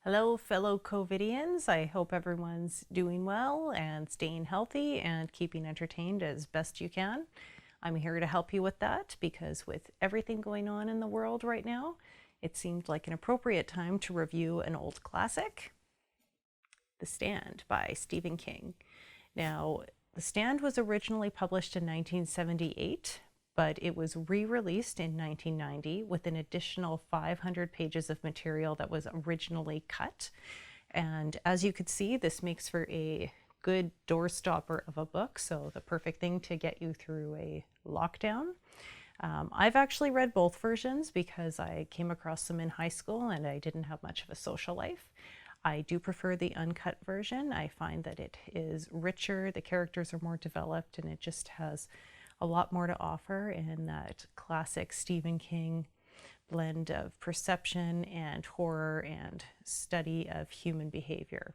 Hello, fellow COVIDians. I hope everyone's doing well and staying healthy and keeping entertained as best you can. I'm here to help you with that because with everything going on in the world right now, it seemed like an appropriate time to review an old classic, The Stand by Stephen King. Now, The Stand was originally published in 1978, but it was re-released in 1990 with an additional 500 pages of material that was originally cut. And as you could see, this makes for a good doorstopper of a book, so the perfect thing to get you through a lockdown. I've actually read both versions because I came across them in high school and I didn't have much of a social life. I do prefer the uncut version. I find that it is richer, the characters are more developed, and it just has a lot more to offer in that classic Stephen King blend of perception and horror and study of human behavior.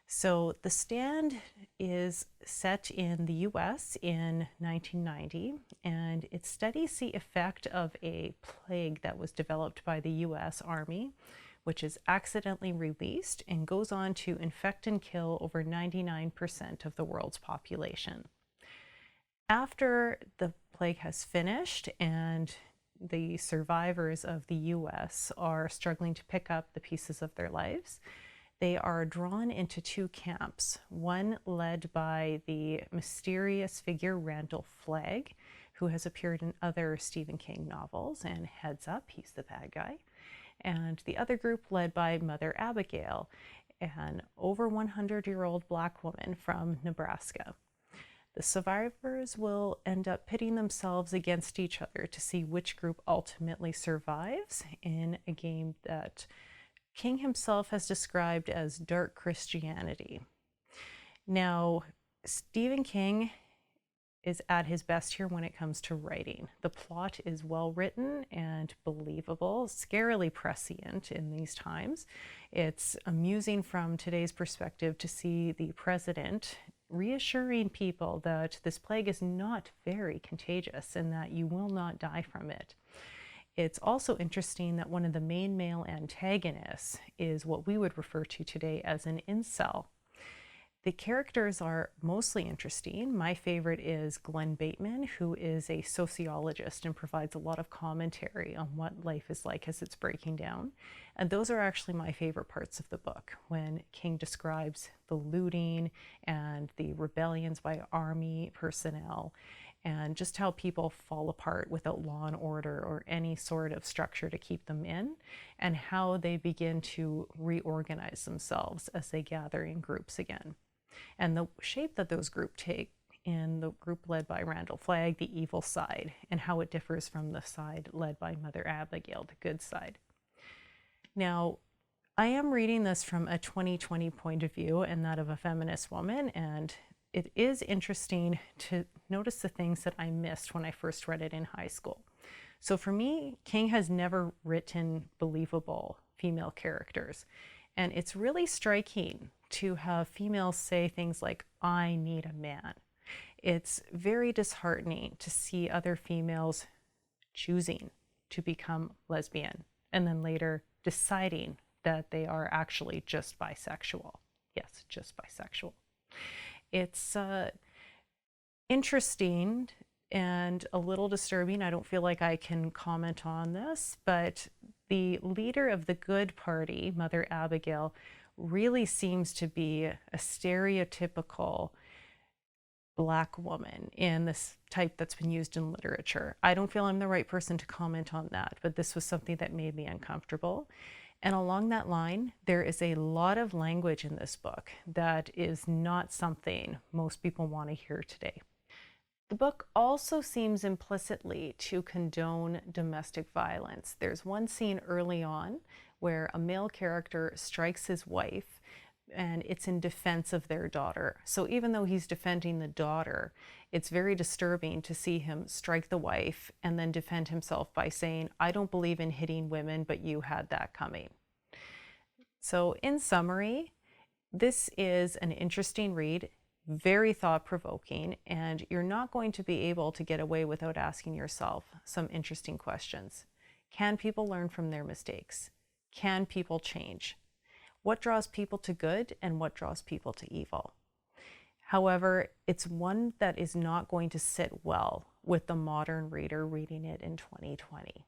So The Stand is set in the US in 1990, and it studies the effect of a plague that was developed by the US Army, which is accidentally released and goes on to infect and kill over 99% of the world's population. After the plague has finished and the survivors of the US are struggling to pick up the pieces of their lives, they are drawn into two camps, one led by the mysterious figure Randall Flagg, who has appeared in other Stephen King novels and heads up, he's the bad guy, and the other group led by Mother Abigail, an over 100-year-old Black woman from Nebraska. The survivors will end up pitting themselves against each other to see which group ultimately survives in a game that King himself has described as dark Christianity. Now, Stephen King is at his best here when it comes to writing. The plot is well written and believable, scarily prescient in these times. It's amusing from today's perspective to see the president reassuring people that this plague is not very contagious and that you will not die from it. It's also interesting that one of the main male antagonists is what we would refer to today as an incel. The characters are mostly interesting. My favorite is Glenn Bateman, who is a sociologist and provides a lot of commentary on what life is like as it's breaking down. And those are actually my favorite parts of the book, when King describes the looting and the rebellions by army personnel and just how people fall apart without law and order or any sort of structure to keep them in, and how they begin to reorganize themselves as they gather in groups again. And the shape that those groups take in the group led by Randall Flagg, the evil side, and how it differs from the side led by Mother Abigail, the good side. Now, I am reading this from a 2020 point of view and that of a feminist woman, and it is interesting to notice the things that I missed when I first read it in high school. So for me, King has never written believable female characters. And it's really striking to have females say things like, I need a man. It's very disheartening to see other females choosing to become lesbian and then later deciding that they are actually just bisexual. Yes, just bisexual. It's interesting and a little disturbing. I don't feel like I can comment on this, but the leader of the good party, Mother Abigail, really seems to be a stereotypical Black woman in this type that's been used in literature. I don't feel I'm the right person to comment on that, but this was something that made me uncomfortable. And along that line, there is a lot of language in this book that is not something most people want to hear today. The book also seems implicitly to condone domestic violence. There's one scene early on where a male character strikes his wife, and it's in defense of their daughter. So even though he's defending the daughter, it's very disturbing to see him strike the wife and then defend himself by saying, I don't believe in hitting women, but you had that coming. So in summary, this is an interesting read, very thought-provoking, and you're not going to be able to get away without asking yourself some interesting questions. Can people learn from their mistakes? Can people change? what draws people to good and what draws people to evil. However, it's one that is not going to sit well with the modern reader reading it in 2020.